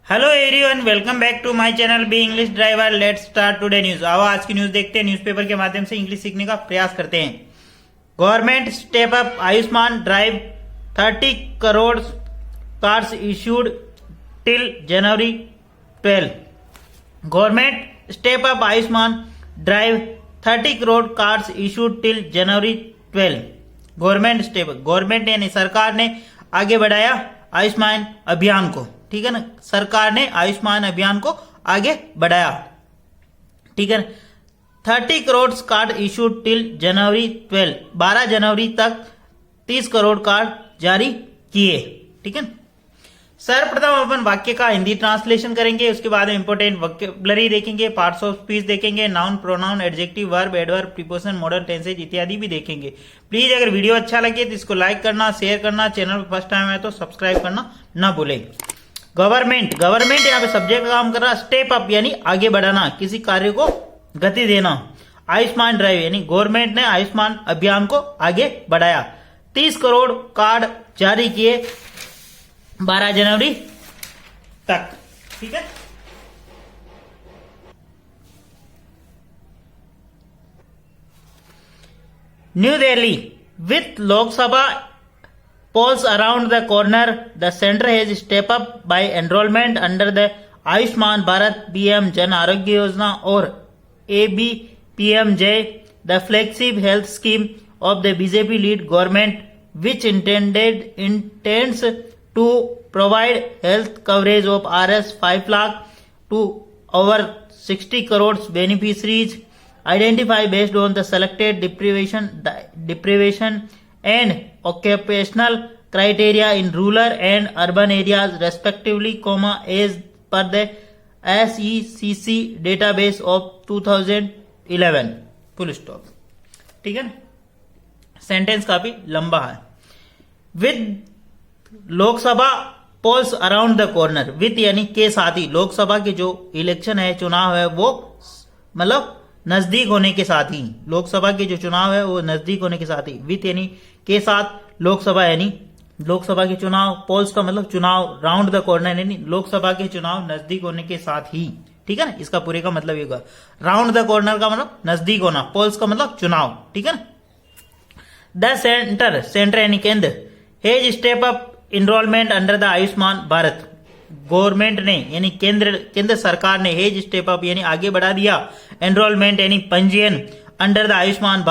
Hello everyone, welcome back to my channel be English driver. Let's start today news. आओ आज की news देखते हैं। न्यूज़पेपर के माध्यम से इंग्लिश सीखने का प्रयास करते हैं। Government step up Ayushman drive, 30 crore cards issued till January 12। Government step up Ayushman drive, 30 crore cards issued till January 12। Government यानी सरकार ने आगे बढ़ाया आयुष्मान अभियान को। ठीक है ना, सरकार ने आयुष्मान अभियान को आगे बढ़ाया। ठीक है ना, 30 crore card issued till January 12, 12 जनवरी तक 30 करोड़ कार्ड जारी किए। ठीक है, सर्वप्रथम अपन वाक्य का हिंदी ट्रांसलेशन करेंगे, उसके बाद इंपोर्टेंट वोकैबुलरी देखेंगे, पार्ट्स ऑफ स्पीच देखेंगे, noun, pronoun, adjective, verb, adverb, preposition, modern tenses इत्यादि भी देखेंगे। प्लीज अगर वीडियो अच्छा लगे तो इसको लाइक करना, शेयर करना, चैनल पर फर्स्ट टाइम है तो सब्सक्राइब करना ना भूलें। गवर्नमेंट यहाँ पे सब्जेक्ट का काम कर रहा। स्टेप अप यानी आगे बढ़ाना, किसी कार्य को गति देना। आयुष्मान ड्राइव यानी गवर्नमेंट ने आयुष्मान अभियान को आगे बढ़ाया। 30 करोड़ कार्ड जारी किए 12 जनवरी तक। ठीक है, new Delhi, with Lok Sabha polls around the corner, the center has stepped up by enrollment under the Ayushman Bharat PM Jan Arogya Yojana or ABPMJ, the flagship health scheme of the BJP lead government, which intends to provide health coverage of Rs 5 lakh to over 60 crores beneficiaries identified based on the selected deprivation and occupational criteria in rural and urban areas respectively, as per the SECC database of 2011, full stop। ठीक है ना, sentence काफी लंबा है। With Lok Sabha polls around the corner, with यानी के साथ ही, लोकसभा के जो इलेक्शन है, चुनाव है, वो मतलब नजदीक होने के साथ ही, लोकसभा के जो चुनाव है वो नजदीक होने के साथ ही, विथ यानी के साथ, लोकसभा यानी लोकसभा के चुनाव, पोल्स का मतलब चुनाव, राउंड द कॉर्नर यानी लोकसभा के चुनाव नजदीक होने के साथ ही। ठीक है ना, इसका पूरे का मतलब ये होगा। राउंड द कॉर्नर का मतलब नजदीक होना, पोल्स का मतलब चुनाव। ठीक है ना, द सेंटर यानी केंद्र, has step up enrolment under the Ayushman Bharat, government ने यानी केंद्र सरकार ने हेज स्टेप अप यानी आगे बढ़ा दिया, एनरोलमेंट यानी पंजीयन, अंडर द आयुष्मान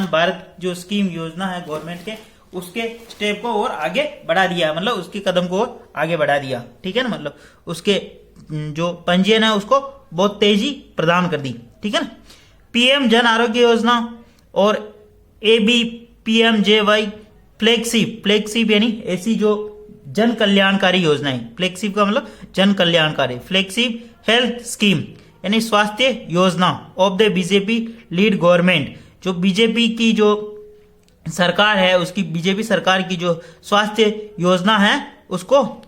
भारत जो स्कीम योजना है गवर्नमेंट के, उसके स्टेप को और आगे बढ़ा दिया, मतलब उसके कदम को और आगे बढ़ा दिया। ठीक है ना, मतलब उसके जो पंजीयन है उसको बहुत तेजी प्रदान कर दी। ठीक है ना, पीएम जन आरोग्य योजना और ABPMJY फ्लैगशिप यानी ऐसी जो जन कल्याणकारी योजनाएं, फ्लैगशिप का मतलब जन कल्याणकारी, फ्लैगशिप हेल्थ स्कीम यानी स्वास्थ्य योजना of the BJP lead government, जो बीजेपी की जो सरकार है, उसकी बीजेपी सरकार की जो स्वास्थ्य योजना है, उसको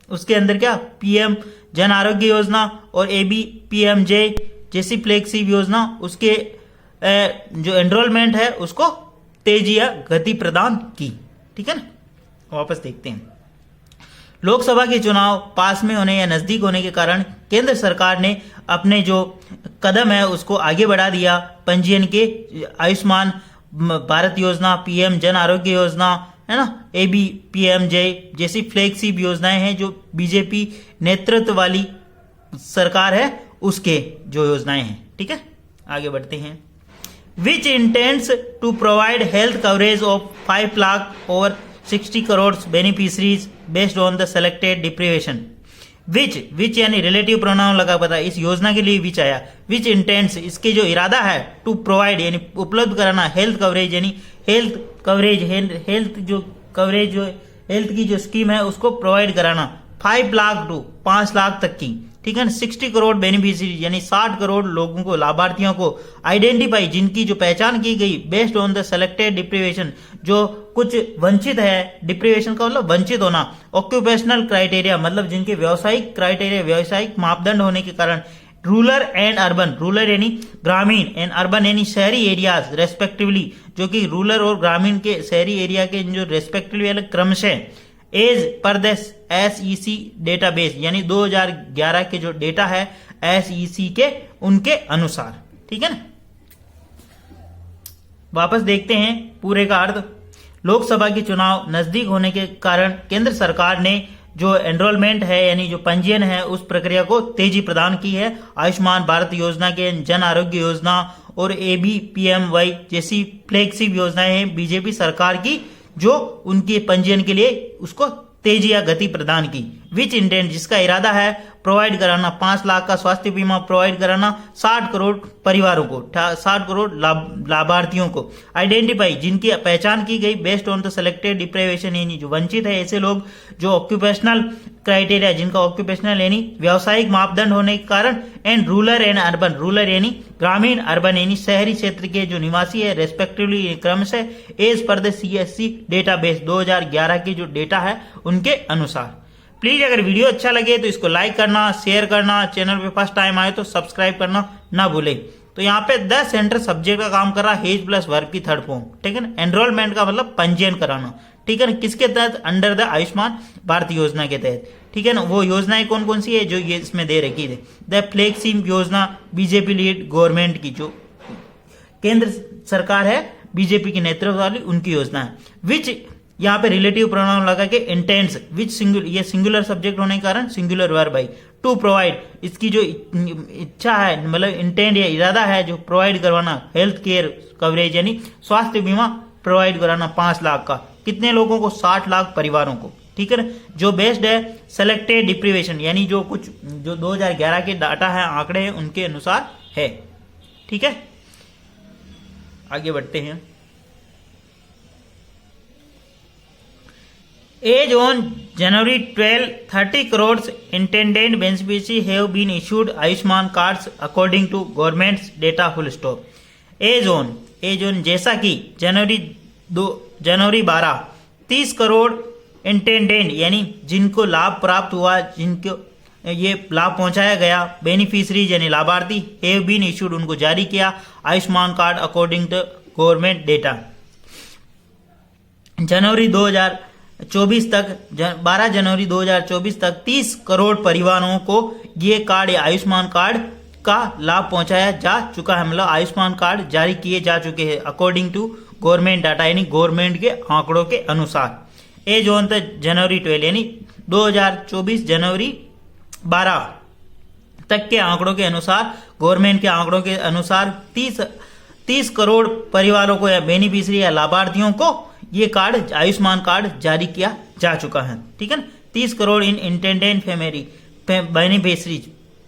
उसके अंदर क्या पीएम जन आरोग्य योजना और ABPMJ जैसी फ्लैगशिप योजना, उसके जो एनरोलमेंट है उसको तेजी या गति प्रदान की। ठीक है ना, वापस देखते हैं। लोकसभा के चुनाव पास में होने या नजदीक होने के कारण केंद्र सरकार ने अपने जो कदम है उसको आगे बढ़ा दिया। पंजीयन के आयुष्मान भारत योजना, पीएम जन आरोग्य योजना है ना, ABPMJ जैसी फ्लैगशिप योजनाएं हैं जो बीजेपी नेतृत्व वाली सरकार है, उसके जो योजनाएं हैं। ठीक है, आगे बढ़ते हैं। Which intends to provide health coverage of 5 lakh और 60 crore beneficiaries based on the selected deprivation. Which यानी रिलेटिव प्रोनाउन लगा पता, इस योजना के लिए विच आया। विच इंटेंट्स इसके जो इरादा है, टू प्रोवाइड यानी उपलब्ध कराना, हेल्थ कवरेज यानी हेल्थ हेल्थ की जो स्कीम है उसको प्रोवाइड कराना, 5 लाख टू 5 लाख तक की। ठीक है ना, 60 करोड़ बेनिफिशियरी यानी 60 करोड़ लोगों को, लाभार्थियों को आइडेंटिफाई जिनकी जो पहचान की गई, based on the selected deprivation जो कुछ वंचित है, डिप्रीवेशन का मतलब वंचित होना, ऑक्यूपेशनल क्राइटेरिया मतलब जिनके व्यावसायिक क्राइटेरिया, व्यावसायिक मापदंड होने के कारण, रूरल एंड अर्बन, रूरल यानी ग्रामीण एंड अर्बन यानी शहरी एरियाज रेस्पेक्टिवली, जो कि रूरल और ग्रामीण के शहरी एरिया के जो रेस्पेक्टिवली अलग क्रमशः as per the SEC database, यानी 2011 के जो डेटा है SEC के उनके अनुसार। ठीक है ना। वापस देखते हैं पूरे का अर्थ। लोकसभा के चुनाव नजदीक होने के कारण केंद्र सरकार ने जो एनरोलमेंट है यानी जो पंजीयन है उस प्रक्रिया को तेजी प्रदान की है। आयुष्मान भारत योजना के जन आरोग्य योजना और ABPMY जैसी फ्लैगशिप योजनाएं हैं बीजेपी सरकार की जो उनके पंजीयन के लिए उसको तेजी या गति प्रदान की। विच इंटेंट, जिसका इरादा है प्रोवाइड कराना 5 लाख का स्वास्थ्य बीमा प्रोवाइड कराना 60 करोड़ परिवारों को, 60 करोड़ लाभार्थियों को। आइडेंटिफाई, जिनकी पहचान की गई based on the selected deprivation, यानी जो वंचित है ऐसे लोग जो ऑक्यूपेशनल क्राइटेरिया, जिनका ऑक्यूपेशनल यानी व्यावसायिक मापदंड होने के कारण, and rural and urban, rural यानी ग्रामीण, अर्बन यानी शहरी क्षेत्र के जो निवासी है रेस्पेक्टिवली क्रम से as per the CSC database 2011 की जो डेटा है उनके अनुसार। प्लीज अगर वीडियो अच्छा लगे तो इसको लाइक करना, शेयर करना, चैनल पे फर्स्ट टाइम आए तो सब्सक्राइब करना ना भूले। तो यहाँ पे 10 सेंटर सब्जेक्ट का काम कर रहा है, हेज प्लस वर्ब की थर्ड फॉर्म। ठीक है ना। एनरोलमेंट का मतलब पंजीयन कराना। ठीक है ना। किसके तहत? अंडर द आयुष्मान भारत योजना के तहत। ठीक है ना। वो योजनाएं कौन कौन सी है जो ये इसमें दे रखी है। द फ्लैगशिप योजना बीजेपी लीड गवर्नमेंट की, जो केंद्र सरकार है बीजेपी के नेतृत्व वाली उनकी योजना है। विच, यहाँ पे रिलेटिव प्रोनाउन लगा के इंटेंट्स, विच सिंगुलर, ये सिंगुलर सब्जेक्ट होने के कारण सिंगुलर वर्ब आई। टू प्रोवाइड, इसकी जो इच्छा है मतलब इंटेंट या इरादा है जो प्रोवाइड करवाना हेल्थ केयर कवरेज यानी स्वास्थ्य बीमा प्रोवाइड कराना 5 लाख का। कितने लोगों को? 60 लाख परिवारों को। ठीक है ना। जो बेस्ड है सेलेक्टेड डिप्रीवेशन, यानी जो कुछ जो 2011 के डाटा है, आंकड़े हैं उनके अनुसार है। ठीक है। आगे बढ़ते हैं। As on January 12, 30 crores intended beneficiaries have been issued Ayushman cards according to government's data. Full stop. As on जैसा कि जनवरी 12 30 करोड़ इंटेंडेंट यानी जिनको लाभ प्राप्त हुआ, जिनको ये लाभ पहुंचाया गया, बेनिफिशरीज यानी लाभार्थी, हैव बीन इशूड उनको जारी किया Ayushman card according to government data. जनवरी 2024 तक 12 जनवरी 2024 तक 30 करोड़ परिवारों को ये कार्ड या आयुष्मान कार्ड का लाभ पहुंचाया जा चुका है, मतलब आयुष्मान कार्ड जारी किए जा चुके हैं अकॉर्डिंग टू गवर्नमेंट डाटा यानी गवर्नमेंट के आंकड़ों के अनुसार। एज ऑन द जनवरी 12 यानी 2024 जनवरी 12 तक के आंकड़ों के अनुसार, गवर्नमेंट के आंकड़ों के अनुसार 30 करोड़ परिवारों को या बेनिफिशरी या लाभार्थियों को ये कार्ड आयुष्मान कार्ड जारी किया जा चुका है। ठीक है ना। 30 crore in intended family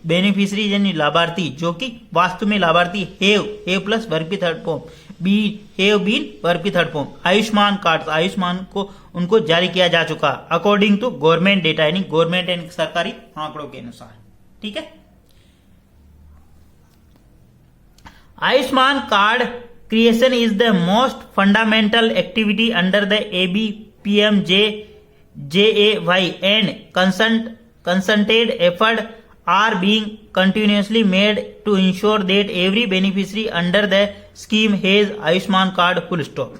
beneficiaries यानी लाभार्थी जो कि वास्तव में लाभार्थी हैव प्लस वर्ब की third form, have been verb की third form, Ayushman card Ayushman को उनको जारी किया जा चुका अकॉर्डिंग टू गवर्नमेंट डेटा यानी गवर्नमेंट एंड सरकारी आंकड़ों के अनुसार। ठीक है। Ayushman card creation is the most fundamental activity under the ABPMJ and concerted effort are being continuously made to ensure that every beneficiary under the scheme has Ayushman card. Full stop.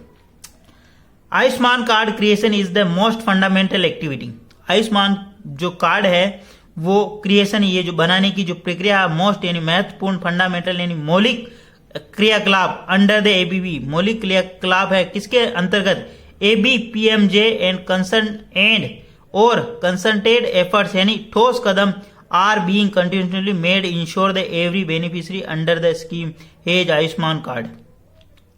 Ayushman card creation is the most fundamental activity. Ayushman जो card है वो creation, ये जो बनाने की जो प्रक्रिया most यानी महत्वपूर्ण, फंडामेंटल यानी मौलिक क्रियाकलाप अंडर द एबीबी, मौलिक क्रियाकलाप है किसके अंतर्गत? ABPMJ एंड कंसंटेड एफर्ट्स यानी ठोस कदम are being continuously made ensure the every beneficiary under the scheme has Ayushman card.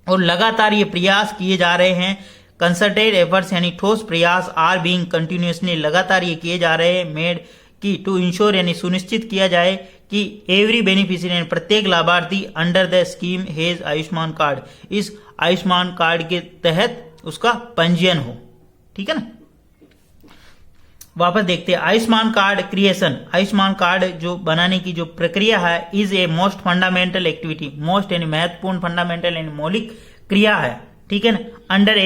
और लगातार ये प्रयास किए जा रहे हैं, कंसंटेड एफर्ट्स यानी ठोस प्रयास, आर बीइंग कंटिन्यूसली लगातार ये किए जा रहे हैं, मेड की टू इंश्योर यानी सुनिश्चित किया जाए कि एवरी बेनिफिशियरी प्रत्येक लाभार्थी under the scheme has Ayushman card, इस आयुष्मान कार्ड के तहत उसका पंजीयन हो। ठीक है ना। वापस देखते हैं Ayushman card creation. Ayushman card जो बनाने की जो प्रक्रिया है is a most fundamental activity, most यानी महत्वपूर्ण, फंडामेंटल यानी मौलिक क्रिया है। ठीक है ना। अंडर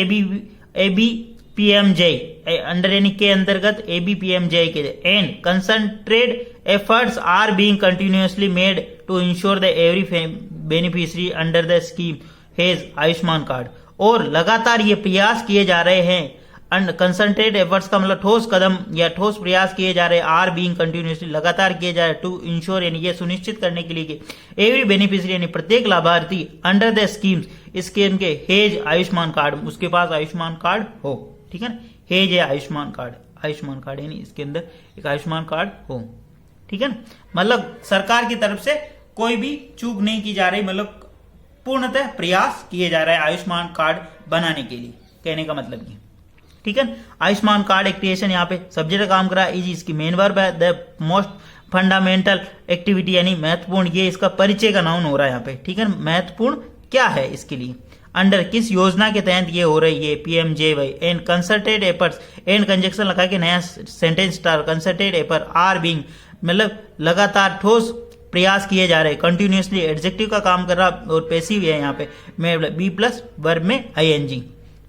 ABPMJ अंडर यानी के अंतर्गत ABPMJ के and concentrate efforts are being continuously made to ensure the every beneficiary under the scheme has Ayushman card. और लगातार ये प्रयास किए जा रहे हैं कंसंट्रेट एफर्ट्स का मतलब ठोस कदम या ठोस प्रयास किए जा रहे, आर बीइंग कंटिन्यूसली लगातार किए जा रहे, टू इंश्योर यानी ये सुनिश्चित करने के लिए कि एवरी बेनिफिशियरी यानी प्रत्येक लाभार्थी अंडर द स्कीम्स, स्कीम के हेज आयुष्मान कार्ड, उसके पास आयुष्मान कार्ड हो, ठीक है ना, हेज है आयुष्मान कार्ड यानी इसके अंदर एक आयुष्मान कार्ड हो, ठीक है ना, मतलब सरकार की तरफ से कोई भी चूक नहीं की जा रही, मतलब पूर्णतः प्रयास किए जा रहा है आयुष्मान कार्ड बनाने के लिए, कहने का मतलब ये, ठीक है। आयुष्मान कार्ड एक्टिवेशन यहाँ पे सब्जेक्ट काम करा इज इसकी मेन वर्ब है, द मोस्ट फंडामेंटल एक्टिविटी यानी महत्वपूर्ण, ये इसका परिचय का नाउन हो रहा है यहाँ पे, ठीक है। महत्वपूर्ण क्या है इसके लिए, अंडर किस योजना के तहत ये हो रही है, PMJAY, and concerted efforts, and conjunction लगा के नया sentence start, concerted effort are being मतलब लगातार ठोस प्रयास किए जा रहे, कंटिन्यूसली एडजेक्टिव का काम कर रहा और पैसिव है यहाँ पे बी प्लस वर्ब में आईएनजी,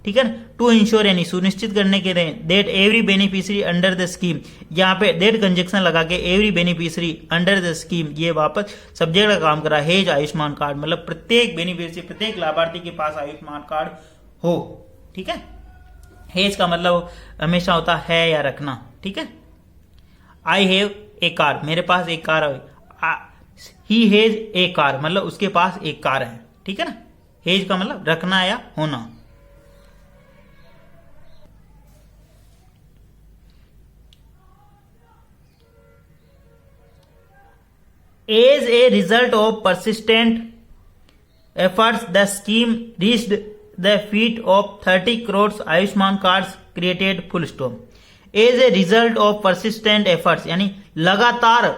ठीक है ना। टू इंश्योर यानी सुनिश्चित करने के लिए, that every beneficiary under the scheme, यहाँ पे दैट कंजक्शन लगा के every beneficiary under the scheme, ये वापस सब्जेक्ट का काम करा, हेज आयुष्मान कार्ड मतलब प्रत्येक बेनिफिशियरी प्रत्येक लाभार्थी के पास आयुष्मान कार्ड हो, ठीक है। हेज का मतलब हमेशा होता है या रखना, ठीक है। आई हैव ए कार, मेरे पास एक कार है, ही हैज ए कार मतलब उसके पास एक कार है, ठीक है ना। हेज का मतलब रखना या होना। As a result of persistent efforts, the scheme reached the feet of 30 crores Ayushman cards created full stop. As a result of persistent efforts यानी लगातार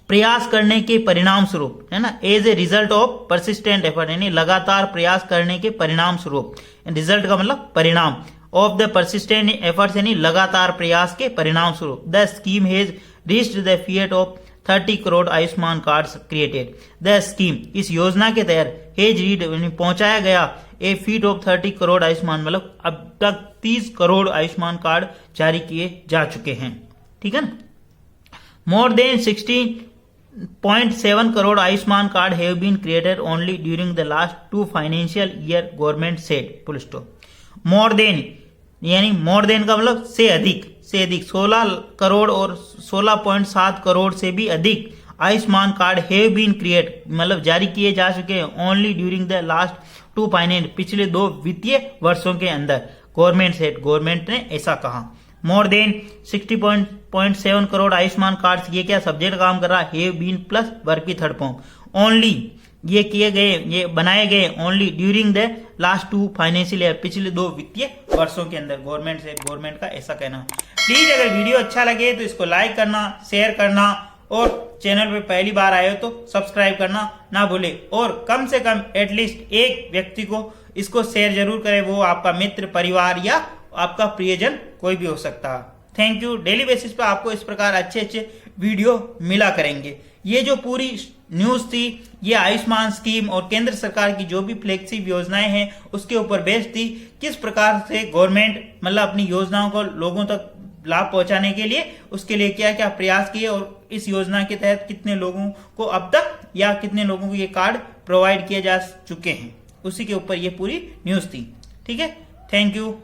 प्रयास करने के परिणाम स्वरूप, है ना। As a result of persistent effort यानी लगातार प्रयास करने के परिणाम स्वरूप, रिजल्ट का मतलब परिणाम, ऑफ द परसिस्टेंट एफर्ट्स यानी लगातार प्रयास के परिणाम स्वरूप, the scheme has reached the feet of 30 crore Ayushman cards created. The scheme इस योजना के तहत हेज रीड पहुंचाया गया ए फीट ऑफ 30 करोड़ आयुष्मान मतलब अब तक 30 करोड़ आयुष्मान कार्ड जारी किए जा चुके हैं, ठीक है ना। More than 16.7 crore Ayushman card have been created only during the last 2 financial year, government said, full stop. More than यानी मोर देन का मतलब से अधिक 16 करोड़ और 16.7 करोड़ से भी अधिक Ayushman card have been create मतलब जारी किए जा चुके हैं only during the last 2 finance पिछले 2 वित्तीय वर्षों के अंदर, गवर्नमेंट सेड गवर्नमेंट ने ऐसा कहा। More than 60.7 crore Ayushman cards, ये क्या सब्जेक्ट काम कर रहा है, हैव बीन प्लस वर्ब की थर्ड फॉर्म, ओनली ये किए गए ये बनाए गए only during the last 2 financial year पिछले 2 वित्तीय वर्षों के अंदर, गवर्नमेंट से गवर्नमेंट का ऐसा कहना। प्लीज अगर वीडियो अच्छा लगे तो इसको लाइक करना, शेयर करना और चैनल पे पहली बार आए हो तो सब्सक्राइब करना ना भूले, और कम से कम एटलीस्ट एक व्यक्ति को इसको शेयर जरूर करें, वो आपका मित्र, परिवार या आपका प्रियजन कोई भी हो सकता है। Thank you. डेली बेसिस पे आपको इस प्रकार अच्छे अच्छे वीडियो मिला करेंगे। ये जो पूरी न्यूज थी ये आयुष्मान स्कीम और केंद्र सरकार की जो भी फ्लैगशिप योजनाएं हैं उसके ऊपर बेस्ड थी, किस प्रकार से गवर्नमेंट मतलब अपनी योजनाओं को लोगों तक लाभ पहुंचाने के लिए उसके लिए क्या क्या प्रयास किए और इस योजना के तहत कितने लोगों को अब तक या कितने लोगों को ये कार्ड प्रोवाइड किए जा चुके हैं, उसी के ऊपर ये पूरी न्यूज थी, ठीक है। Thank you.